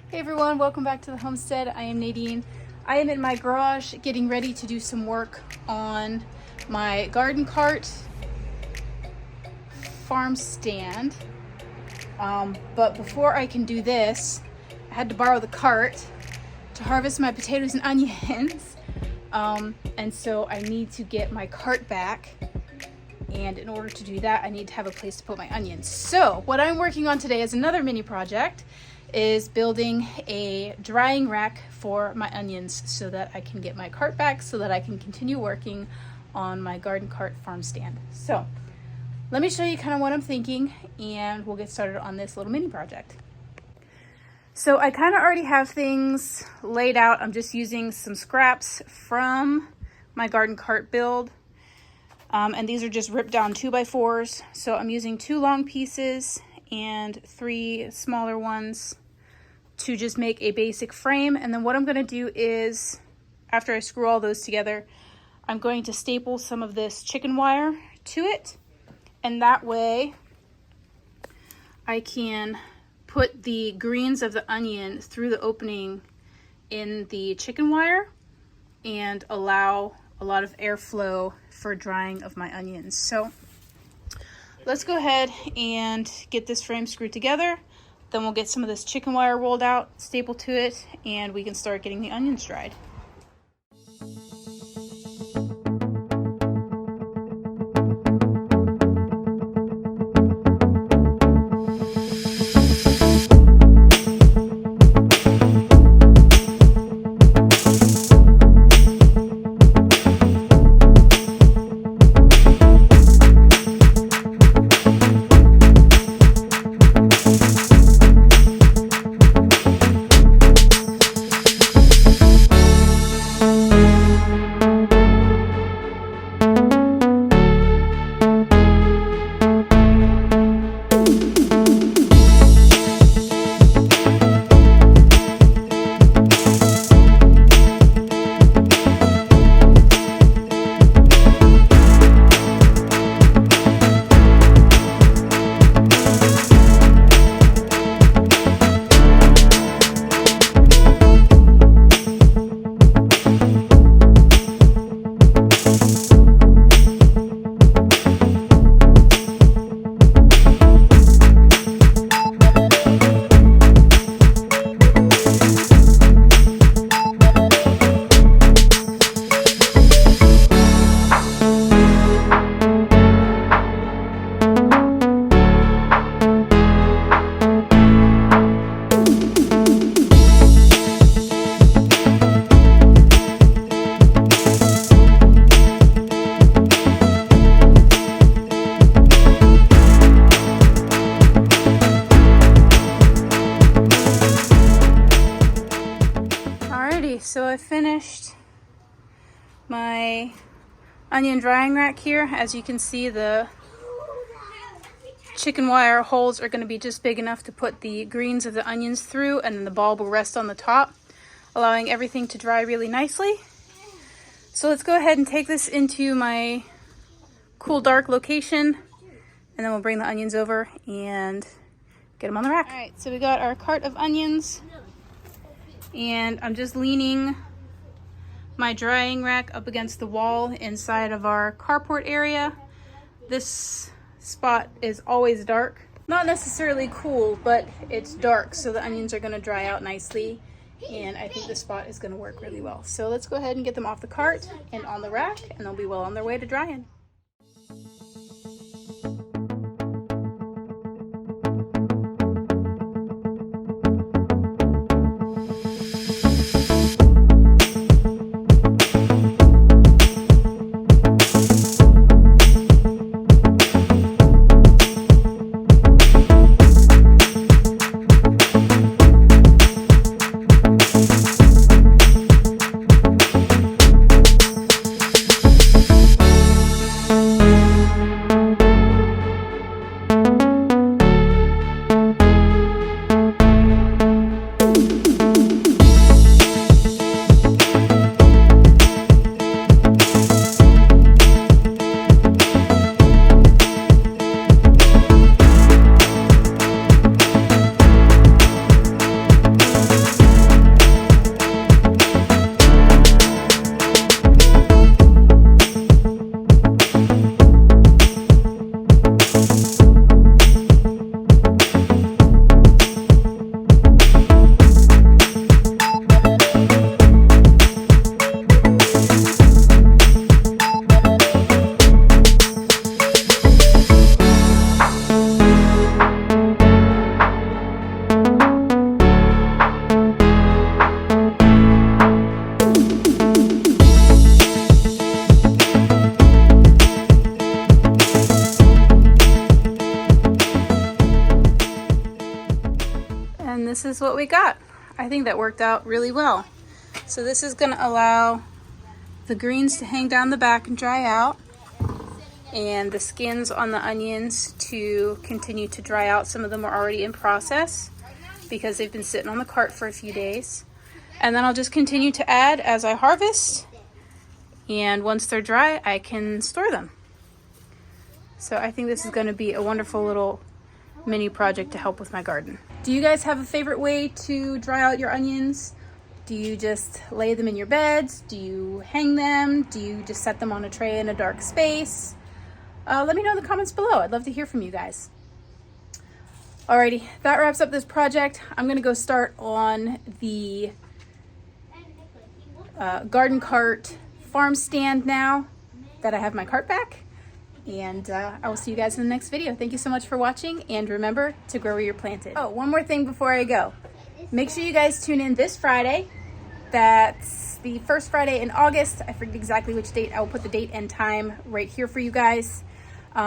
Hey everyone, welcome back to the homestead. I am Nadine. I am in my garage getting ready to do some work on my garden cart farm stand. But before I can do this, I had to borrow the cart to harvest my potatoes and onions. And so I need to get my cart back. And in order to do that, I need to have a place to put my onions. So what I'm working on today is another mini project, is building a drying rack for my onions so that I can get my cart back so that I can continue working on my garden cart farm stand. So let me show you kind of what I'm thinking and we'll get started on this little mini project. So I kind of already have things laid out. I'm just using some scraps from my garden cart build. And these are just ripped down 2x4s. So I'm using 2 long pieces and 3 smaller ones to just make a basic frame. And then what I'm going to do is, after I screw all those together, I'm going to staple some of this chicken wire to it. And that way I can put the greens of the onion through the opening in the chicken wire and allow a lot of airflow for drying of my onions. So let's go ahead and get this frame screwed together. Then we'll get some of this chicken wire rolled out, stapled to it, and we can start getting the onions dried. So I finished my onion drying rack here. As you can see, the chicken wire holes are going to be just big enough to put the greens of the onions through, and then the bulb will rest on the top, allowing everything to dry really nicely. So let's go ahead and take this into my cool, dark location, and then we'll bring the onions over and get them on the rack. All right, so we got our cart of onions. And I'm just leaning my drying rack up against the wall inside of our carport area. This spot is always dark. Not necessarily cool, but it's dark, so the onions are gonna dry out nicely. And I think this spot is gonna work really well. So let's go ahead and get them off the cart and on the rack, and they'll be well on their way to drying. is what we got. I think that worked out really well. So this is going to allow the greens to hang down the back and dry out, and the skins on the onions to continue to dry out. Some of them are already in process because they've been sitting on the cart for a few days. And then I'll just continue to add as I harvest, and once they're dry I can store them. So I think this is going to be a wonderful little mini project to help with my garden. Do you guys have a favorite way to dry out your onions? Do you just lay them in your beds? Do you hang them? Do you just set them on a tray in a dark space? Let me know in the comments below. I'd love to hear from you guys. Alrighty, that wraps up this project. I'm gonna go start on the garden cart farm stand now that I have my cart back. And I will see you guys in the next video. Thank you so much for watching, and remember to grow where you're planted. Oh, one more thing before I go. Make sure you guys tune in this Friday. That's the first Friday in August. I forget exactly which date. I will put the date and time right here for you guys.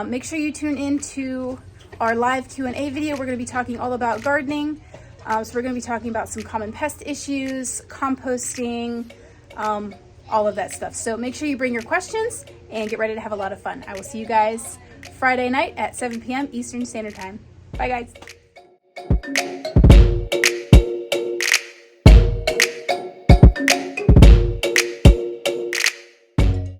Make sure you tune in to our live Q&A video. We're going to be talking all about gardening. So we're going to be talking about some common pest issues, composting, all of that stuff. So make sure you bring your questions and get ready to have a lot of fun. I will see you guys Friday night at 7 p.m. Eastern Standard Time. Bye, guys.